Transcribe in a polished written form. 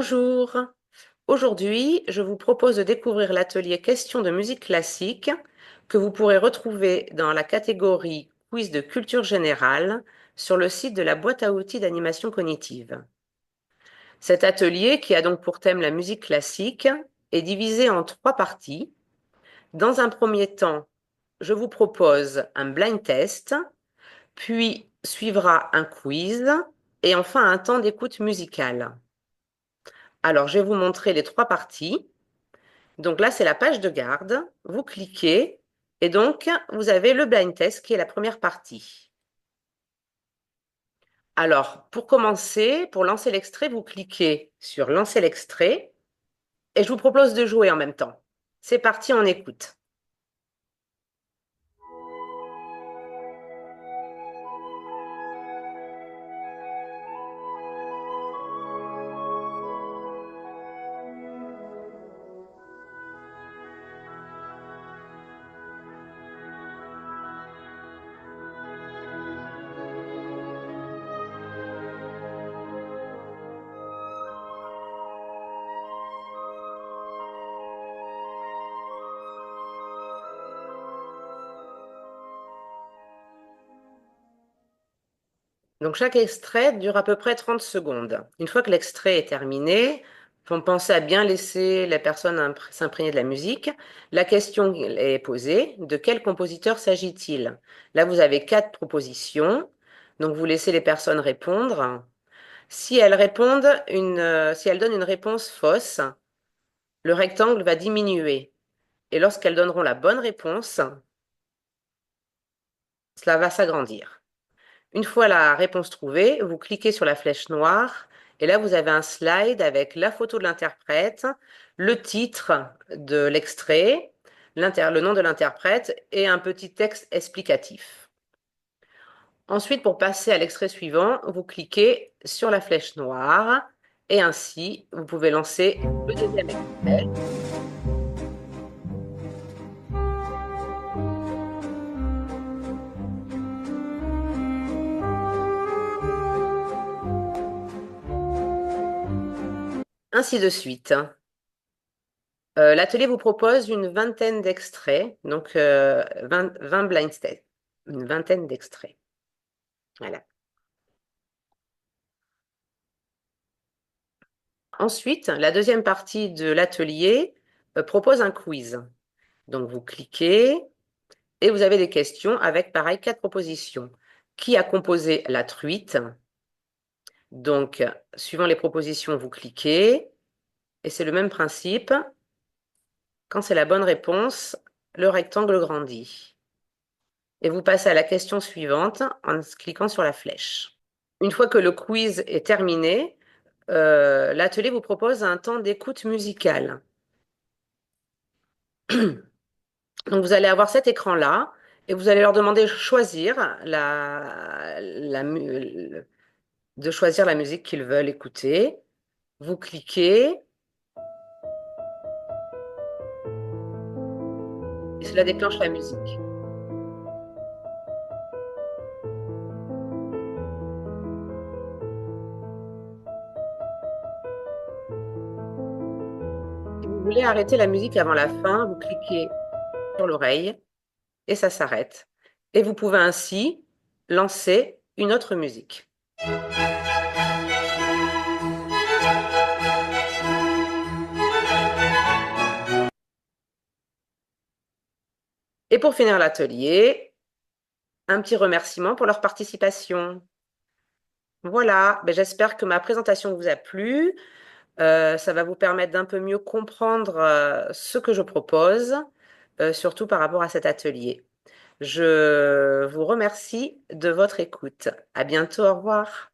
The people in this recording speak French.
Bonjour. Aujourd'hui, je vous propose de découvrir l'atelier Questions de musique classique que vous pourrez retrouver dans la catégorie Quiz de culture générale sur le site de la boîte à outils d'animation cognitive. Cet atelier, qui a donc pour thème la musique classique, est divisé en 3 parties. Dans un premier temps, je vous propose un blind test, puis suivra un quiz et enfin un temps d'écoute musicale. Alors, je vais vous montrer les 3 parties. Donc là, c'est la page de garde. Vous cliquez et donc vous avez le blind test qui est la première partie. Alors, pour commencer, pour lancer l'extrait, vous cliquez sur lancer l'extrait et je vous propose de jouer en même temps. C'est parti, on écoute. Donc chaque extrait dure à peu près 30 secondes. Une fois que l'extrait est terminé, faut penser à bien laisser la personne s'imprégner de la musique. La question est posée, de quel compositeur s'agit-il? Là, vous avez 4 propositions. Donc vous laissez les personnes répondre. Si elles répondent si elles donnent une réponse fausse, le rectangle va diminuer. Et lorsqu'elles donneront la bonne réponse, cela va s'agrandir. Une fois la réponse trouvée, vous cliquez sur la flèche noire et là, vous avez un slide avec la photo de l'interprète, le titre de l'extrait, le nom de l'interprète et un petit texte explicatif. Ensuite, pour passer à l'extrait suivant, vous cliquez sur la flèche noire et ainsi, vous pouvez lancer le deuxième extrait. Ainsi de suite. L'atelier vous propose une vingtaine d'extraits, donc 20 blind tests, une vingtaine d'extraits. Voilà. Ensuite, la deuxième partie de l'atelier propose un quiz. Donc vous cliquez et vous avez des questions avec pareil 4 propositions. Qui a composé la truite? Donc, suivant les propositions, vous cliquez et c'est le même principe. Quand c'est la bonne réponse, le rectangle grandit. Et vous passez à la question suivante en cliquant sur la flèche. Une fois que le quiz est terminé, l'atelier vous propose un temps d'écoute musicale. Donc vous allez avoir cet écran-là et vous allez leur demander de choisir de choisir la musique qu'ils veulent écouter. Vous cliquez et cela déclenche la musique. Si vous voulez arrêter la musique avant la fin, vous cliquez sur l'oreille et ça s'arrête. Et vous pouvez ainsi lancer une autre musique. Et pour finir l'atelier, un petit remerciement pour leur participation. Voilà, ben, j'espère que ma présentation vous a plu. Ça va vous permettre d'un peu mieux comprendre ce que je propose, surtout par rapport à cet atelier. Je vous remercie de votre écoute. À bientôt, au revoir.